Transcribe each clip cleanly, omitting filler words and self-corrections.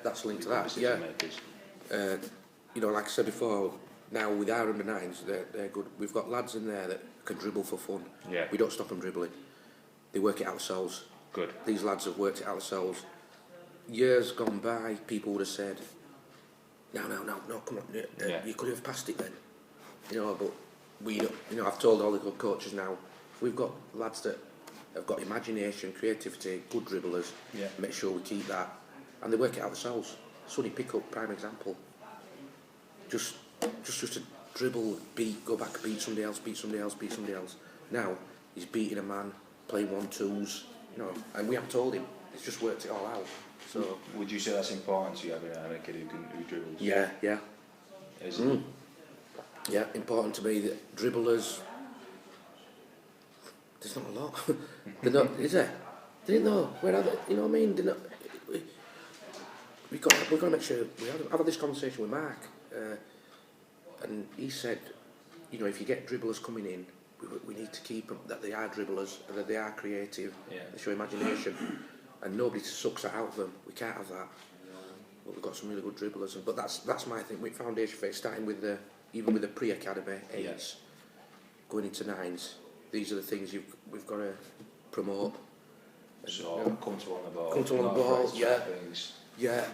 that's linked to that. Yeah. You know, like I said before, now with our under 9s, they're good. We've got lads in there that can dribble for fun. Yeah. We don't stop them dribbling. They work it out themselves. Good. These lads have worked it out themselves. Years gone by, people would have said, no, come on, you could have passed it then. You know, but we don't, you know, I've told all the good coaches now, we've got lads that have got imagination, creativity, good dribblers, make sure we keep that, and they work it out themselves. Sonny Pickup, prime example. Just to dribble, go back, beat somebody else. Now, he's beating a man, playing 1-2s, you know, and we haven't told him. It's just worked it all out. So, would you say that's important to you, having a kid who dribbles? Yeah. Is it? Yeah, important to me that dribblers. There's not a lot. They're not, is there? They didn't know. Where are they? You know what I mean? They're not, we've got to make sure. I've had this conversation with Mark, and he said, you know, if you get dribblers coming in, we need to keep them, that they are dribblers and that they are creative, they show imagination, and nobody sucks that out of them. We can't have that. But we've got some really good dribblers, but that's my thing with foundation phase, starting with even with the pre-academy 8s, going into 9s. These are the things we've got to promote. So comfortable on the ball. Comfortable on the ball, yeah.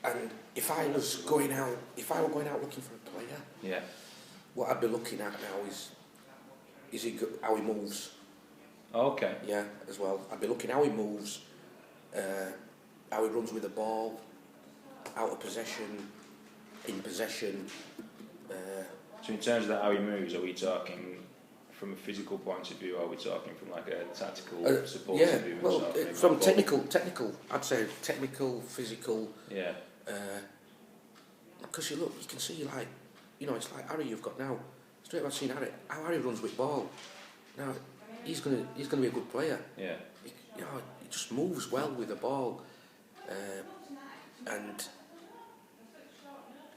And if I were going out looking for a player, what I'd be looking at now is he good, how he moves. Okay. Yeah, as well. I'd be looking how he moves, how he runs with the ball, out of possession, in possession. So in terms of that, how he moves, are we talking from a physical point of view, or are we talking from like a tactical support? Yeah, well, from technical, I'd say technical, physical. Yeah. Because you can see, like, you know, it's like Harry you've got now. Straight away I've seen Harry, how Harry runs with ball. Now, he's gonna be a good player. Yeah. He just moves well with the ball, and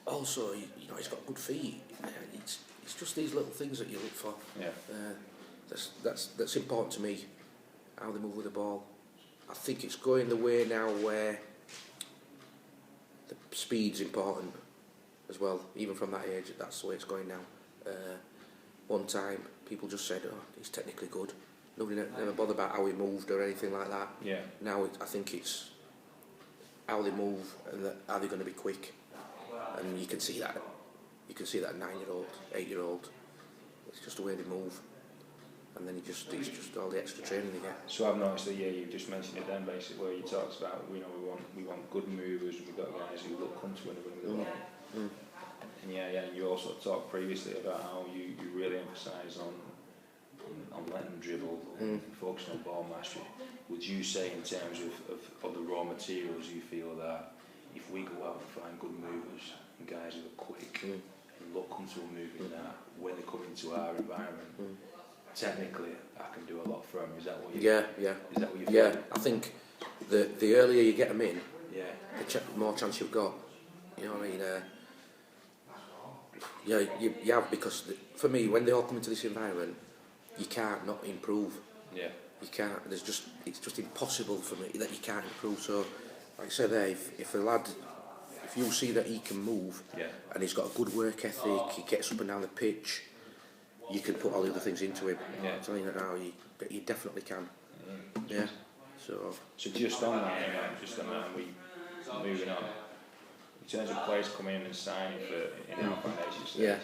also, you know, he's got good feet. It's just these little things that you look for. Yeah. That's important to me, how they move with the ball. I think it's going the way now where the speed's important as well. Even from that age, that's the way it's going now. One time, people just said, "Oh, he's technically good." Nobody never bothered about how he moved or anything like that. Yeah. Now I think it's how they move and are they going to be quick, and you can see that. You can see that 9-year-old, 8-year-old. It's just the way they move, and then it's just all the extra training they get. So I've noticed that you just mentioned it then, basically, where you talked about we want good movers. We've got guys who look comfortable with the ball. And and you also talked previously about how you really emphasise on letting them dribble and focusing on ball mastery. Would you say, in terms of the raw materials, you feel that if we go out and find good movers and guys who are quick and look comfortable moving that, when they come into our environment, technically I can do a lot for them? Is that what you? Yeah. Is that what you feel? Yeah, I think the earlier you get them in, the more chance you've got. You know what I mean? You have, because for me, when they all come into this environment, you can't not improve. Yeah. You can't. It's just impossible for me that you can't improve. So, like I said there, if a lad, if you see that he can move, and he's got a good work ethic, he gets up and down the pitch, you can put all the other things into him. Yeah. I'm telling you now, you definitely can. Yeah. So just on that, moving on. In terms of players coming in and signing in our foundation stage,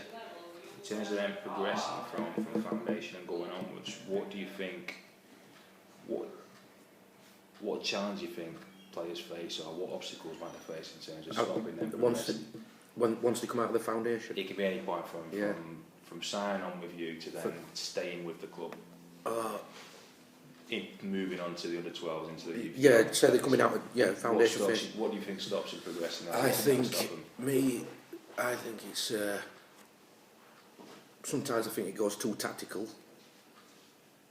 in terms of them progressing from the foundation and going onwards, what do you think? What challenge do you think players face, or what obstacles might they face in terms of stopping them? Once they come out of the foundation, it could be any point from signing on with you to then staying with the club. Moving on to the under 12s into the youth. So they're coming out of foundation phase. What do you think stops you progressing? I think it's sometimes I think it goes too tactical.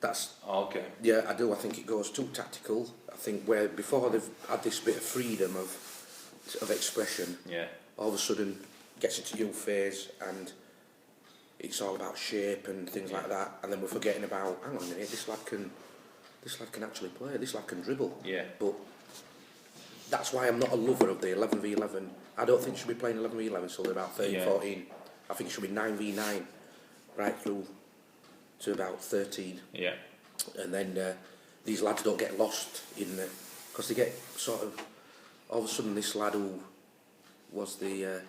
That's okay. Yeah, I do. I think it goes too tactical. I think where before they've had this bit of freedom of expression, all of a sudden gets into youth phase and it's all about shape and things like that, and then we're forgetting about, hang on a minute, this lad can actually play, this lad can dribble. Yeah. But that's why I'm not a lover of the 11v11. I don't think you should be playing 11v11 until they're about 13, 14. I think it should be 9v9 right through to about 13. Yeah. And then these lads don't get lost in the... Because they get sort of... All of a sudden this lad who was the...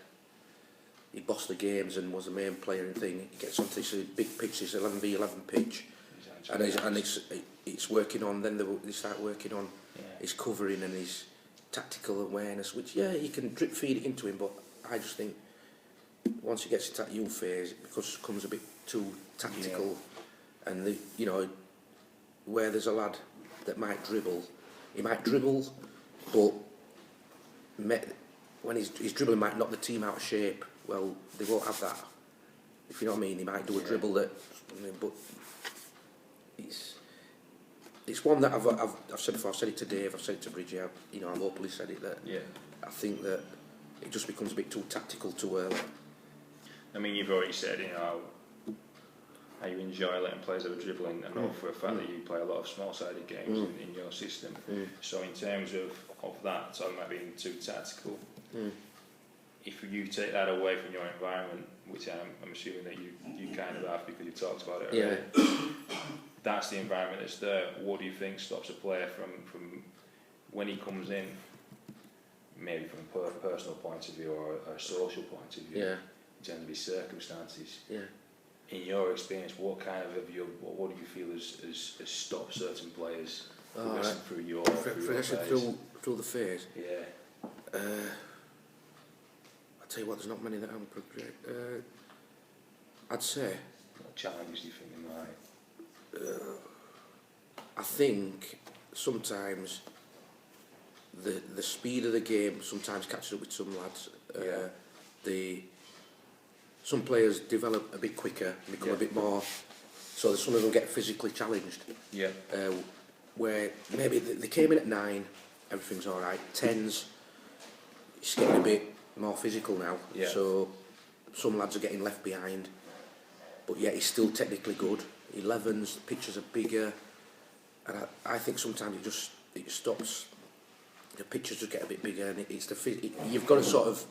he bossed the games and was the main player and thing, he gets onto this big pitch, this 11v11 pitch. And it's working on, then they start working on his covering and his tactical awareness, which, you can drip feed it into him, but I just think once he gets into that youth phase, it becomes a bit too tactical, and where there's a lad that might dribble, he might dribble, but when his dribbling might knock the team out of shape, well, they won't have that, if you know what I mean. He might do a dribble that, but it's one that I've said before. I've said it to Dave, I've said it to Bridgie, I've openly said it, that I think that it just becomes a bit too tactical too early. I mean, you've already said, how you enjoy letting players have a dribbling. I know for a fact that you play a lot of small-sided games in your system. So in terms of that, talking about being too tactical, if you take that away from your environment, which I'm assuming that you kind of have because you talked about it already, that's the environment that's there. What do you think stops a player from when he comes in, maybe from a personal point of view or a social point of view, in terms of his circumstances? In your experience, what kind of what do you feel has stopped certain players progressing through your phase? Through the phase? Yeah. I'll tell you what, there's not many that haven't progressed. I'd say... What challenges do you think you might? I think sometimes the speed of the game sometimes catches up with some lads. Some players develop a bit quicker, become a bit more, so that some of them get physically challenged. Where maybe they came in at 9, everything's all right. 10s, it's getting a bit more physical now. So some lads are getting left behind, but yet he's still technically good. 11s, the pitches are bigger, and I think sometimes it stops. The pitches just get a bit bigger, and you've got to sort of,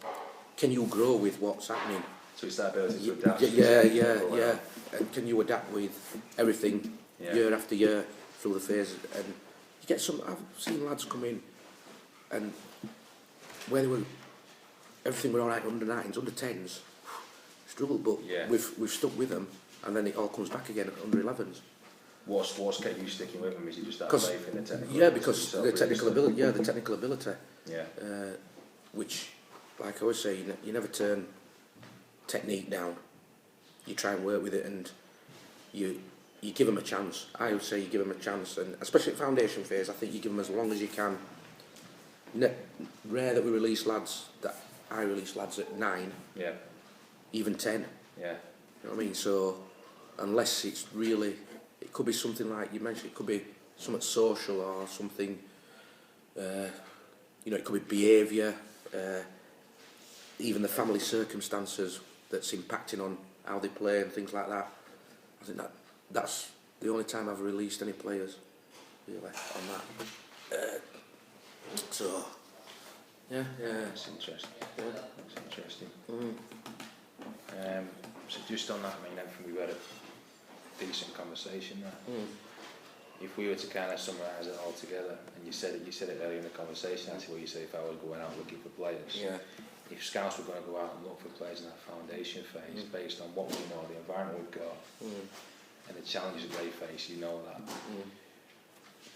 can you grow with what's happening? So it's that ability to adapt. Yeah. And can you adapt with everything year after year through the phase? And you get some. I've seen lads come in, and where they were, everything were all right under 9s, under 10s, struggled, but we've stuck with them. And then it all comes back again under 11s. What's kept you sticking with them? Is it just that faith in the technical? Yeah, because the technical ability. Yeah, the technical ability. Which, like I always say, you never turn technique down. You try and work with it, and you give them a chance. I would say you give them a chance, and especially at foundation phase, I think you give them as long as you can. Rare that we release lads that I release lads at 9. Even 10. You know what I mean? So. Unless it's really, it could be something like you mentioned, it could be something social or something, it could be behaviour, even the family circumstances that's impacting on how they play and things like that. I think that's the only time I've released any players, really, on that. That's interesting. That's interesting. So just on that, I mean, everything we've had a decent conversation there. If we were to kind of summarise it all together, and you said it earlier in the conversation, actually, where you said if I was going out looking for players, if scouts were going to go out and look for players in that foundation phase, based on what we know, the environment we've got, and the challenges that they face, you know that.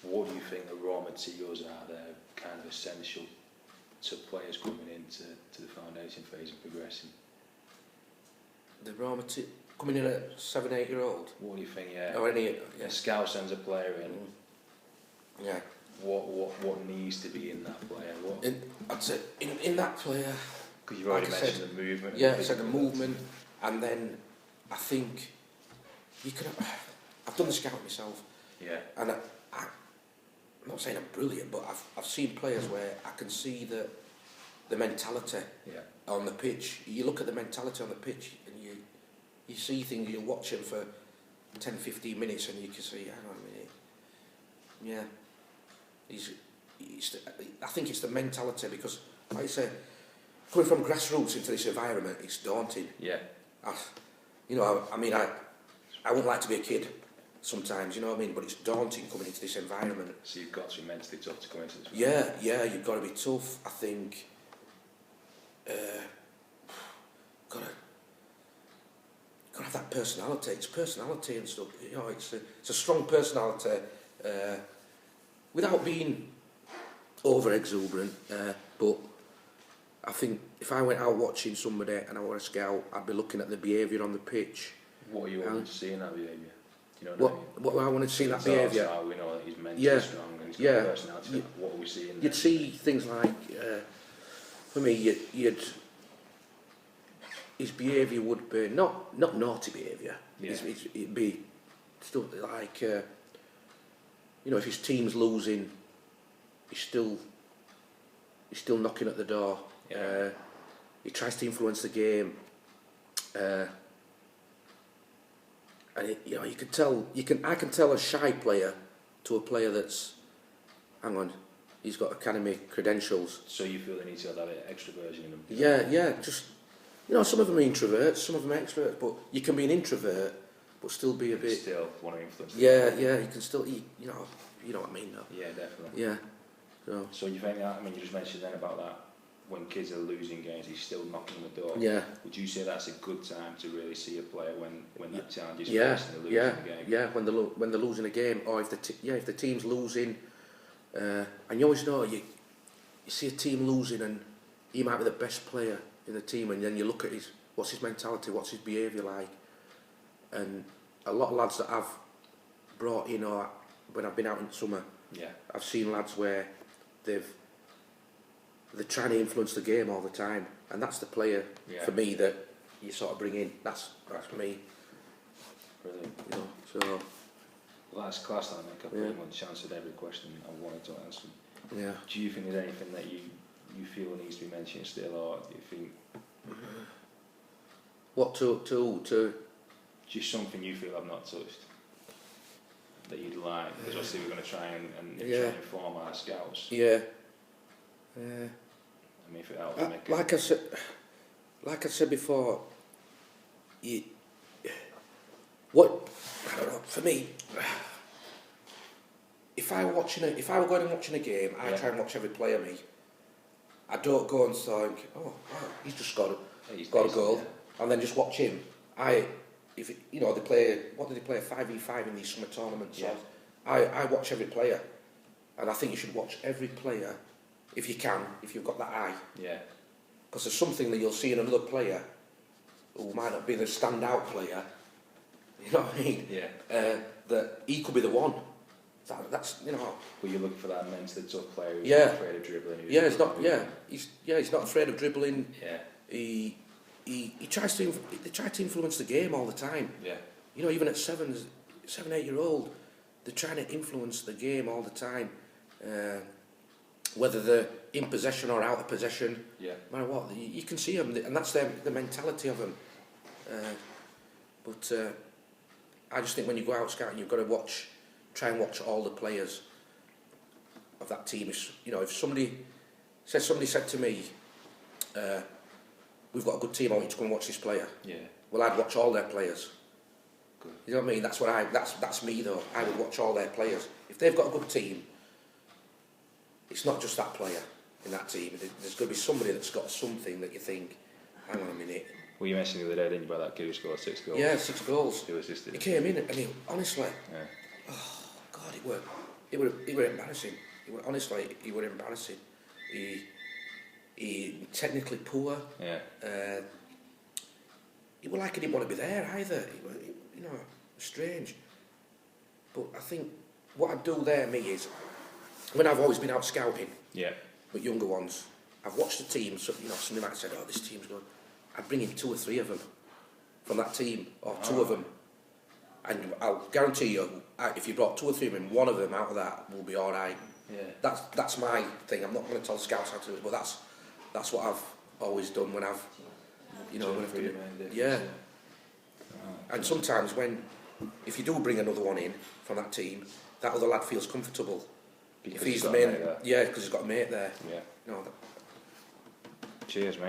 What do you think the raw materials are that are kind of essential to players coming into the foundation phase and progressing? The raw material coming in at 7, 8 year old. What do you think? A scout sends a player in. What needs to be in that player? I'd say in that player. Because you've already mentioned the movement. I said the movement, and then I think you could. I've done the scout myself. And I'm not saying I'm brilliant, but I've seen players where I can see the mentality on the pitch. You look at the mentality on the pitch, and you see things, you watch them for 10, 15 minutes, and you can see, hang on a minute, I think it's the mentality because, like I say, coming from grassroots into this environment, it's daunting. Yeah. I mean, I wouldn't like to be a kid sometimes, you know what I mean? But it's daunting coming into this environment. So you've got to be mentally tough to come into this. Yeah, you've got to be tough. I think. Got to have that personality. It's personality and stuff. You know, it's a strong personality, without being over exuberant. But I think if I went out watching somebody and I were a scout, I'd be looking at the behaviour on the pitch. What are you wanting to see in that behaviour? Do you know what I wanted to see in that behaviour? We know that he's mentally strong and he's got personality. What are we seeing? You'd see things like, for me, his behaviour would be not naughty behaviour. Yeah. It'd be stuff like, if his team's losing, he's still knocking at the door. Yeah. He tries to influence the game, and you can tell. I can tell a shy player to a player that's, hang on, he's got academy credentials. So you feel they need to have that extroversion in them? Yeah. Just some of them are introverts, some of them are extroverts, but you can be an introvert but still be a bit. Still want to influence. Yeah. You can still. You know what I mean, though. Yeah, definitely. Yeah. So you think that? I mean, you just mentioned then about that. When kids are losing games, he's still knocking on the door. Yeah. Would you say that's a good time to really see a player when that challenge is faced and they're losing the game? Yeah, when they're losing a game, or if the team's losing, and you always know you see a team losing and he might be the best player in the team, and then you look at what's his mentality, what's his behaviour like, and a lot of lads that I've brought in, or when I've been out in summer, I've seen lads where they're trying to influence the game all the time, and that's the player for me that you sort of bring in. That's me. Brilliant. So. Well, that's class, I think. I've pretty much answered every question I wanted to answer. Yeah. Do you think there's anything that you feel needs to be mentioned still, or do you think? What to? Just something you feel I've not touched that you'd like, because obviously we're going to try and try and inform our scouts. Yeah. I mean, if it helps make like I said before, I don't know, for me, if I were going and watching a game, I try and watch every player. I don't go and think, he's just got a goal, and then just watch him. They play, what do they play, 5v5 in these summer tournaments? Yeah. I watch every player, and I think you should watch every player if you can, if you've got that eye. Yeah. Because there's something that you'll see in another player who might not be the standout player, you know what I mean? Yeah. That he could be the one. That's. Well, you're looking for that mentally tough player who's not afraid of dribbling. He's not afraid of dribbling. Yeah. He tries to influence the game all the time. Yeah. Even at 7, 8-year-old, they're trying to influence the game all the time. Whether they're in possession or out of possession, no matter what, you can see them, and that's the mentality of them. But I just think when you go out scouting, you've got to try and watch all the players of that team. If somebody said to me, we've got a good team, I want you to go and watch this player. Yeah. Well, I'd watch all their players. Good. You know what I mean? That's me though. I would watch all their players. If they've got a good team, it's not just that player in that team. There's going to be somebody that's got something that you think, hang on a minute. Well, you mentioned the other day, didn't you, about that kid who scored 6 goals? Yeah, 6 goals. Who assisted? He came in and honestly, oh God, it were embarrassing. He were embarrassing. He technically poor. Yeah. He were like he didn't want to be there either. He were, strange. But I think what I'd do there, me, is when I've always been out scouting, but younger ones, I've watched the team. So somebody might have said, this team's good. I'd bring in 2 or 3 of them from that team, or 2 of them, and I'll guarantee you, if you brought 2 or 3 of them, 1 of them out of that will be all right. Yeah. That's my thing. I'm not going to tell the scouts how to do it, but that's what I've always done when I've, when I've done it. Yeah. And sometimes if you do bring another one in from that team, that other lad feels comfortable Because if he's the main, yeah, because he's got a mate there. Yeah. No, Cheers, mate.